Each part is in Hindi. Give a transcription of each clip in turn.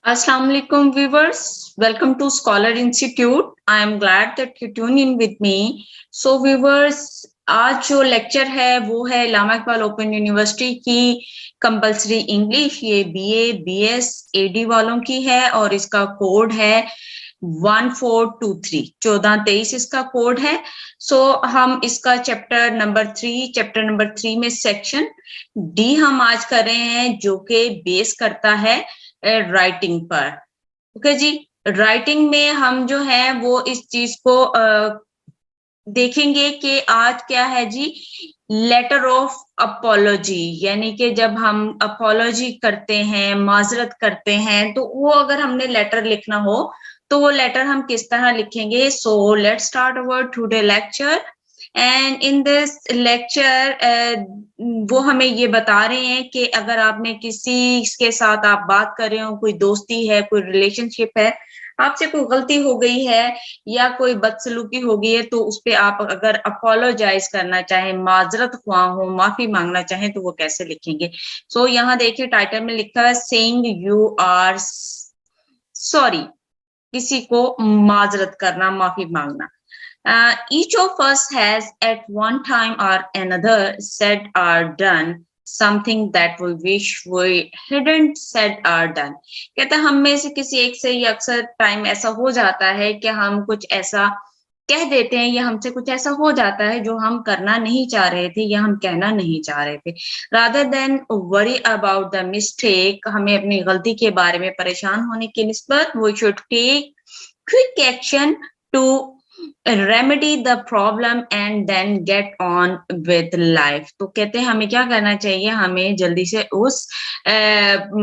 Assalamu alaikum viewers, welcome to Scholar Institute. I am glad that you tune in with me. So viewers, आज जो लेक्चर है वो है इलामा इकबाल ओपन यूनिवर्सिटी की कंपलसरी इंग्लिश। ये बीए, बीएस, एडी वालों की है और इसका कोड है 1423 1423 इसका कोड है। सो हम इसका चैप्टर नंबर 3 में सेक्शन डी हम आज कर रहे हैं, जो कि बेस करता है राइटिंग पर। ओके जी, राइटिंग में हम जो है वो इस चीज को देखेंगे कि आज क्या है जी, लेटर ऑफ अपोलॉजी, यानी कि जब हम अपोलॉजी करते हैं, माजरत करते हैं, तो वो अगर हमने लेटर लिखना हो तो वो लेटर हम किस तरह लिखेंगे। So let's start our today lecture. And in this lecture वो हमें ये बता रहे हैं कि अगर आपने किसी के साथ आप बात कर रहे हो, कोई दोस्ती है, कोई रिलेशनशिप है, आपसे कोई गलती हो गई है या कोई बदसलूकी हो गई है, तो उस पे आप अगर अपोलोजाइज करना चाहें, माजरत ख्वाह हो, माफी मांगना चाहें, तो वो कैसे लिखेंगे। सो यहाँ देखिए टाइटल में लिखा है सेइंग यू आर सॉरी, किसी को माजरत करना, माफी मांगना। Each of us has at one time or another said or done something that we wish we hadn't said or done. कहते हैं हम में से किसी एक से ही अक्सर टाइम ऐसा हो जाता है कि हम कुछ ऐसा कह देते हैं या हमसे कुछ ऐसा हो जाता है जो हम करना नहीं चाह रहे थे या हम कहना नहीं चाह रहे थे। Rather than worry about the mistake, हमें अपनी गलती के बारे में परेशान होने की निस्बत we should take quick action to remedy the problem and then get on with life. तो कहते हैं हमें क्या करना चाहिए, हमें जल्दी से उस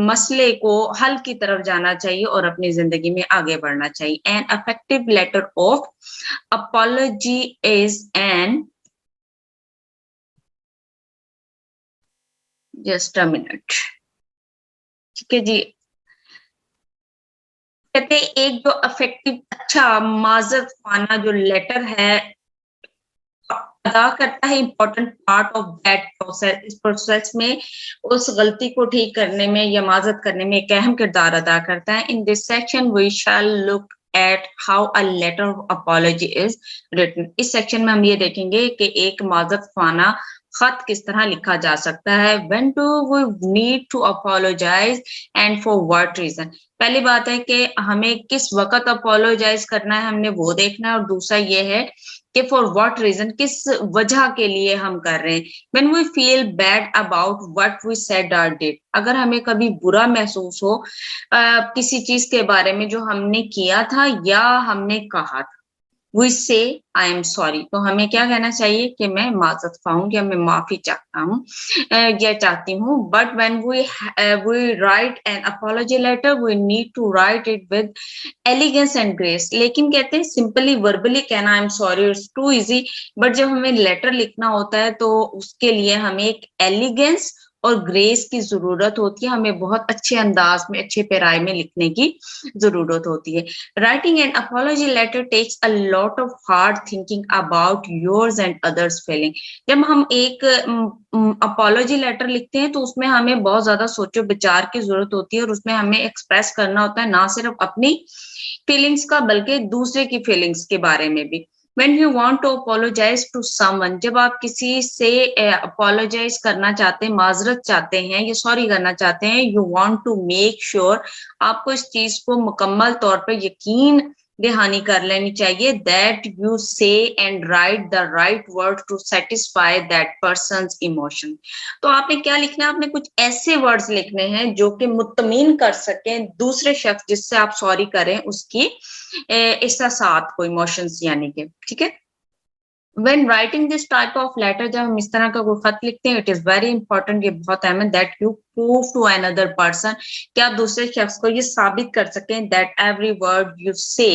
मसले को हल की तरफ जाना चाहिए और अपनी जिंदगी में आगे बढ़ना चाहिए। An effective letter of apology is an, just a minute, ठीक है जी। कहते हैं एक जो इफेक्टिव अच्छा माजरत खाना जो लेटर है अदा करता है important part of that process. इस प्रोसेस में उस गलती को ठीक करने में या माजरत करने में एक अहम किरदार अदा करता है। In this section we shall look at how a letter of apology is written. इस सेक्शन में हम ये देखेंगे कि एक माजरत खाना खत किस तरह लिखा जा सकता है। When do we need to apologise and for what reason. पहली बात है कि हमें किस वक्त अपोलोजाइज करना है, हमने वो देखना है। और दूसरा ये है कि फॉर व्हाट रीजन, किस वजह के लिए हम कर रहे हैं। When we feel bad about what we said और डिड, अगर हमें कभी बुरा महसूस हो किसी चीज के बारे में जो हमने किया था या हमने कहा था, वी से आई एम सॉरी, तो हमें क्या कहना चाहिए कि मैं माजरत ख्वाह हूं या मैं माफी चाहता हूँ या चाहती हूँ। But when we write an apology letter we need to write it with elegance and grace. लेकिन कहते हैं सिंपली वर्बली कहना I am sorry it's too easy, but जब हमें लेटर लिखना होता है तो उसके लिए हमें एक एलिगेंस और ग्रेस की जरूरत होती है। हमें बहुत अच्छे अंदाज में, अच्छे पैराए में लिखने की जरूरत होती है। Writing an apology letter takes a lot of hard thinking about yours and others feeling. जब हम एक अपॉलॉजी लेटर लिखते हैं तो उसमें हमें बहुत ज्यादा सोचो विचार की जरूरत होती है और उसमें हमें एक्सप्रेस करना होता है ना सिर्फ अपनी फीलिंग्स का बल्कि दूसरे की फीलिंग्स के बारे में भी। When you want to apologize to someone, जब आप किसी से apologize करना चाहते हैं, माजरत चाहते हैं या सॉरी करना चाहते हैं, you want to make sure, आपको इस चीज को मुकम्मल तौर पर यकीन दहानी कर लेनी चाहिए that you say and write the right word to satisfy that person's emotion। तो आपने क्या लिखना है, आपने कुछ ऐसे वर्ड्स लिखने हैं जो कि मुतमीन कर सकें दूसरे शख्स जिससे आप सॉरी करें उसकी एहसासात को, इमोशंस यानी कि, ठीक है। When writing this type of letter, जब हम इस तरह का कोई खत लिखते हैं, इट इज वेरी इंपॉर्टेंट, ये बहुत अहम है, that you prove to another person, कि आप दूसरे शख्स को ये साबित कर सकें that every word you say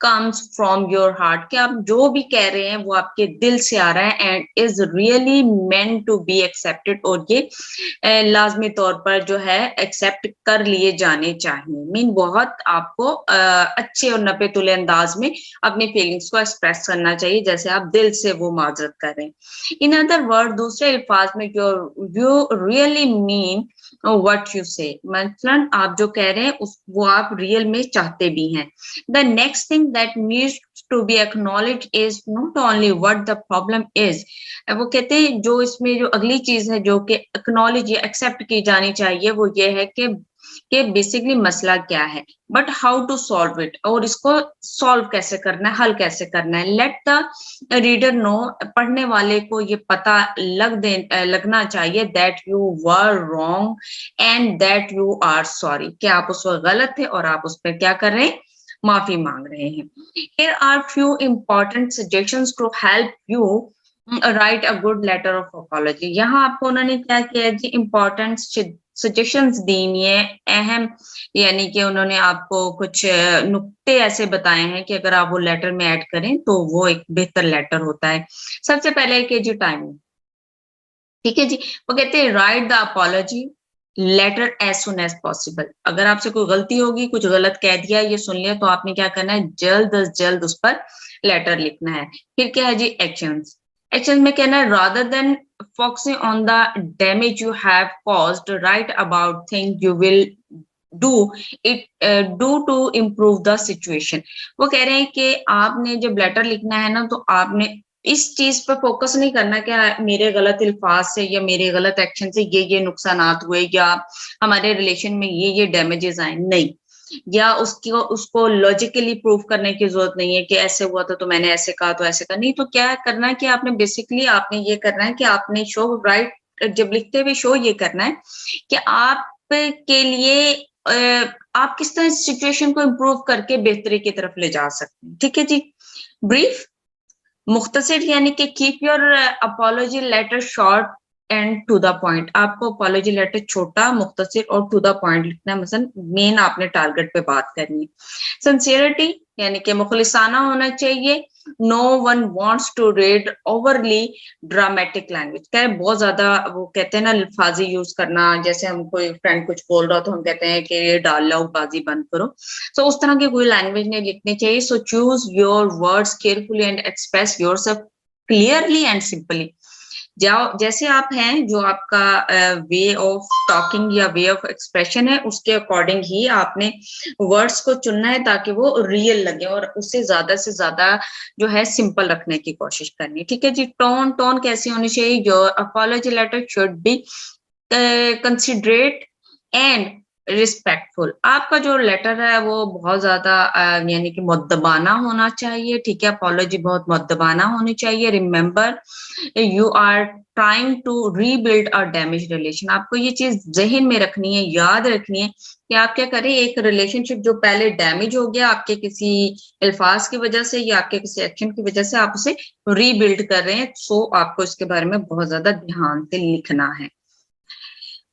comes from your heart, कि आप जो भी कह रहे हैं वो आपके दिल से आ रहा है and is really meant to be accepted, और ये लाजमी तौर पर जो है एक्सेप्ट कर लिए जाने चाहिए। मीन बहुत आपको अच्छे और नपे तुले अंदाज में अपनी फीलिंग्स को एक्सप्रेस करना चाहिए, जैसे आप दिल से वो माजरत कर रहे हैं। इन अदर वर्ड, दूसरे अल्फाज में, you really mean what you से, मतलब आप जो कह रहे हैं वो आप रियल में चाहते भी हैं। The next thing that needs to be acknowledge is not only what the problem is, वो कहते हैं जो इसमें जो अगली चीज है जो कि एक्नॉलेज या एक्सेप्ट की जानी चाहिए वो ये है कि बेसिकली मसला क्या है, but how to solve it, और इसको सॉल्व कैसे करना है, हल कैसे करना है। लेट द रीडर नो, पढ़ने वाले को ये पता लगना चाहिए that you were wrong and that you are sorry, कि आप उस वक्त गलत थे और आप उस पर क्या कर रहे हैं, माफी मांग रहे हैं। Here are few important suggestions to help you write a good letter of apology. यहाँ आपको उन्होंने क्या किया जी, इंपॉर्टेंट सजेशंस दी है, अहम, यानी कि उन्होंने आपको कुछ नुक्ते ऐसे बताए हैं कि अगर आप वो लेटर में ऐड करें तो वो एक बेहतर लेटर होता है। सबसे पहले कि जी टाइमिंग, ठीक है जी, वो कहते हैं write the apology letter as soon as possible. अगर आपसे कोई गलती होगी, कुछ गलत कह दिया, ये सुन लिया, तो आपने क्या करना है, जल्द अज जल्द उस पर लेटर लिखना है। फिर क्या है जी, एक्शंस। एक्शन में कहना है rather than focusing on the damage you have caused, write about thing you will do it do to improve the situation. वो कह रहे हैं कि आपने जब लेटर लिखना है ना, तो आपने इस चीज पर फोकस नहीं करना कि मेरे गलत अल्फाज से या मेरे गलत एक्शन से ये नुकसानात हुए या हमारे रिलेशन में ये डैमेजेस आए, नहीं, या उसको लॉजिकली प्रूव करने की जरूरत नहीं है कि ऐसे हुआ था तो मैंने ऐसे कहा तो ऐसे कहा, नहीं। तो क्या करना है कि आपने बेसिकली आपने ये करना है कि आपने शो राइट, जब लिखते हुए शो ये करना है कि आप के लिए आप किस तरह सिचुएशन को इम्प्रूव करके बेहतरी की तरफ ले जा सकते हैं। ठीक है जी। ब्रीफ, मुख्तसर, यानी कि keep your apology letter short and to the point. आपको अपॉलॉजी लेटर छोटा, मुख्तसर और टू द पॉइंट लिखना है, मतलब मेन आपने टारगेट पे बात करनी है। सिंसियरिटी, यानी कि मुखलिसाना होना चाहिए। No one wants to read overly dramatic language, क्या बहुत ज्यादा वो कहते हैं ना अल्फाजी यूज करना, जैसे हम कोई फ्रेंड कुछ बोल रहा हो तो हम कहते हैं कि ये डाल लो, बाजी बंद करो। सो उस तरह की कोई लैंग्वेज नहीं लिखनी चाहिए। So choose your words carefully and express yourself clearly and simply. जाओ जैसे आप हैं, जो आपका वे ऑफ टॉकिंग या वे ऑफ एक्सप्रेशन है, उसके अकॉर्डिंग ही आपने वर्ड्स को चुनना है ताकि वो रियल लगे, और उससे ज्यादा जो है सिंपल रखने की कोशिश करनी है। ठीक है जी। टोन कैसी होनी चाहिए, your apology letter should be considerate and respectful. आपका जो लेटर है वो बहुत ज्यादा यानी कि मुद्दबाना होना चाहिए। ठीक है, अपॉलॉजी बहुत मुद्दबाना होनी चाहिए। Remember you are trying to rebuild a damage relation. आपको ये चीज जहन में रखनी है, याद रखनी है कि आप क्या करें, एक रिलेशनशिप जो पहले डैमेज हो गया आपके किसी अल्फाज की वजह से या आपके किसी एक्शन की वजह से, आप उसे रीबिल्ड कर रहे हैं। सो आपको इसके बारे में बहुत ज्यादा ध्यान से लिखना है।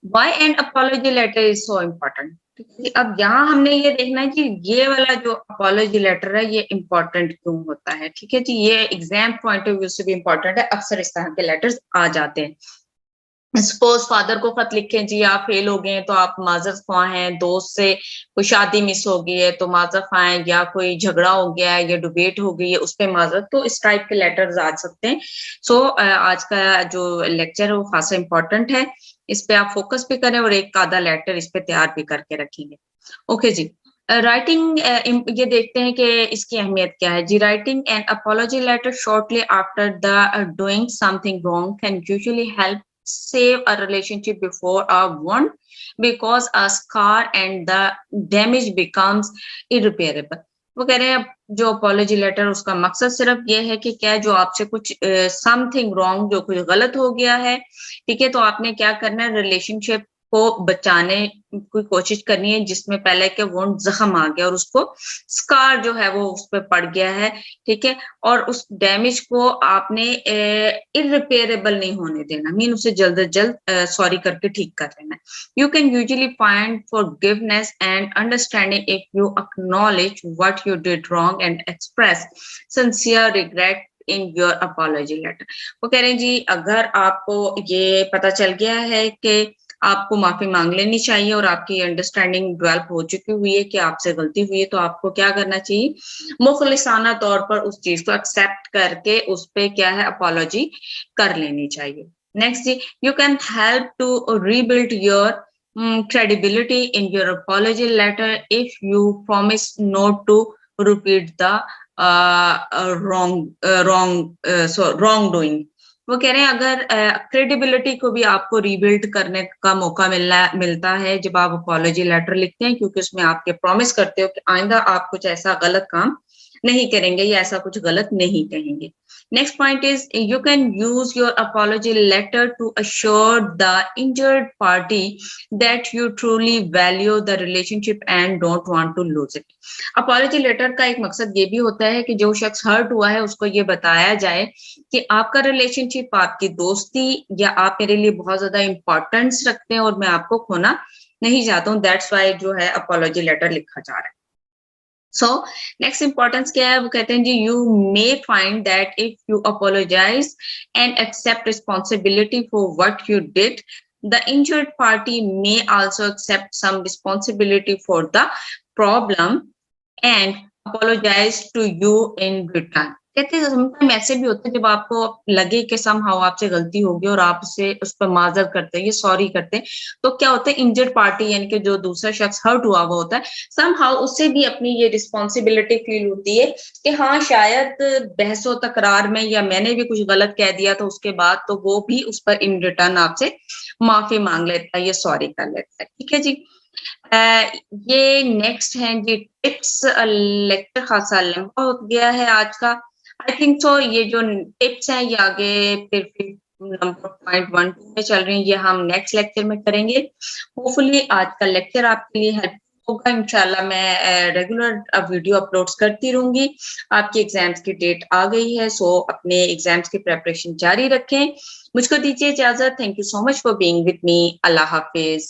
Why an apology letter is so important? अब यहाँ हमने ये देखना है कि ये वाला जो अपॉलॉजी लेटर है ये इंपॉर्टेंट क्यों होता है। ठीक है जी, ये एग्जाम पॉइंट ऑफ व्यू से भी इंपॉर्टेंट है। अक्सर इस तरह के लेटर्स आ जाते हैं। सपोज फादर को खत लिखें जी, आप फेल हो गए हैं तो आप माजरत ख्वाह हैं, दोस्त से कोई शादी मिस हो गई है तो माजरत ख्वाह हैं, या कोई झगड़ा हो गया है या डिबेट हो गई है उस पर माजरत, तो इस टाइप के लेटर्स आ सकते हैं। सो आज का जो लेक्चर है वो खासा इंपॉर्टेंट है, इस पे आप फोकस भी करें और एक आधा लेटर इस पे तैयार भी करके रखेंगे। ओके जी। राइटिंग ये देखते हैं कि इसकी अहमियत क्या है जी। Writing an apology letter shortly after the doing something wrong can usually help save a relationship before a wound because a scar and the damage becomes irreparable। वो कह रहे हैं जो अपॉलॉजी लेटर उसका मकसद सिर्फ ये है कि क्या जो आपसे कुछ समथिंग रॉन्ग, जो कुछ गलत हो गया है, ठीक है, तो आपने क्या करना है, रिलेशनशिप को बचाने की कोशिश करनी है जिसमें पहले के वुंड जख्म आ गया और उसको स्कार जो है वो उस पे पड़ गया है, ठीक है, और उस डैमेज को आपने इररिपेयरेबल नहीं होने देना, मीन उसे जल्द से जल्द सॉरी करके ठीक कर लेना। You can usually find forgiveness and understanding if you acknowledge what you did wrong and express sincere regret in your apology letter. वो कह रहे हैं जी अगर आपको ये पता चल गया है कि आपको माफी मांग लेनी चाहिए और आपकी अंडरस्टैंडिंग डेवलप हो चुकी हुई है कि आपसे गलती हुई है, तो आपको क्या करना चाहिए, मुखलिसाना तौर पर उस चीज को एक्सेप्ट करके उस पे क्या है अपॉलॉजी कर लेनी चाहिए। नेक्स्ट जी, you can help to rebuild your credibility in your apology letter if you promise not to repeat the wrong doing। वो कह रहे हैं अगर क्रेडिबिलिटी को भी आपको रीबिल्ड करने का मौका मिलता है जब आप अपॉलॉजी लेटर लिखते हैं, क्योंकि उसमें आपके प्रॉमिस करते हो कि आइंदा आप कुछ ऐसा गलत काम नहीं करेंगे या ऐसा कुछ गलत नहीं कहेंगे। Next point is you can use your apology letter to assure the injured party that you truly value the relationship and don't want to lose it। apology letter का एक मकसद ये भी होता है कि जो शख्स हर्ट हुआ है उसको ये बताया जाए कि आपका रिलेशनशिप, आपकी दोस्ती या आप मेरे लिए बहुत ज्यादा इंपॉर्टेंस रखते हैं और मैं आपको खोना नहीं चाहता हूँ, दैट्स वाई जो है अपॉलॉजी लेटर लिखा जा रहा है। सो नेक्स्ट इंपॉर्टेंस क्या है, वो कहते हैं जी you may find that if you apologise and accept responsibility for what you did, the injured party may also accept some responsibility for the problem and apologise to you in return. कहते हैं समटाइम ऐसे भी होता है जब आपको लगे कि समहाउ आपसे गलती होगी और आप उससे उस पर माजर करते हैं, ये सॉरी करते हैं, तो क्या होता है इंजर्ड पार्टी यानी कि जो दूसरा शख्स हर्ट हुआ हुआ होता है, समहाउ उससे भी अपनी ये रिस्पॉन्सिबिलिटी फील होती है कि हाँ शायद बहसो तकरार में या मैंने भी कुछ गलत कह दिया तो उसके बाद तो वो भी उस पर इन रिटर्न आपसे माफी मांग लेता है, ये सॉरी कर लेता है। ठीक है जी, ये नेक्स्ट है जी टिप्स। लेक्चर खासा लंबा हो गया है आज का, आई थिंक सो ये जो टिप्स हैं ये आगे फिर नंबर पॉइंट 1 2 में चल रही है, ये हम नेक्स्ट लेक्चर में करेंगे। होपफुली आज का लेक्चर आपके लिए हेल्पफुल होगा। इंशाल्लाह मैं रेगुलर वीडियो अपलोड्स करती रहूंगी। आपकी एग्जाम्स की डेट आ गई है, सो अपने एग्जाम्स की प्रेपरेशन जारी रखें। मुझको दीजिए इजाजत। Thank you so much for being with me. Allah Hafiz.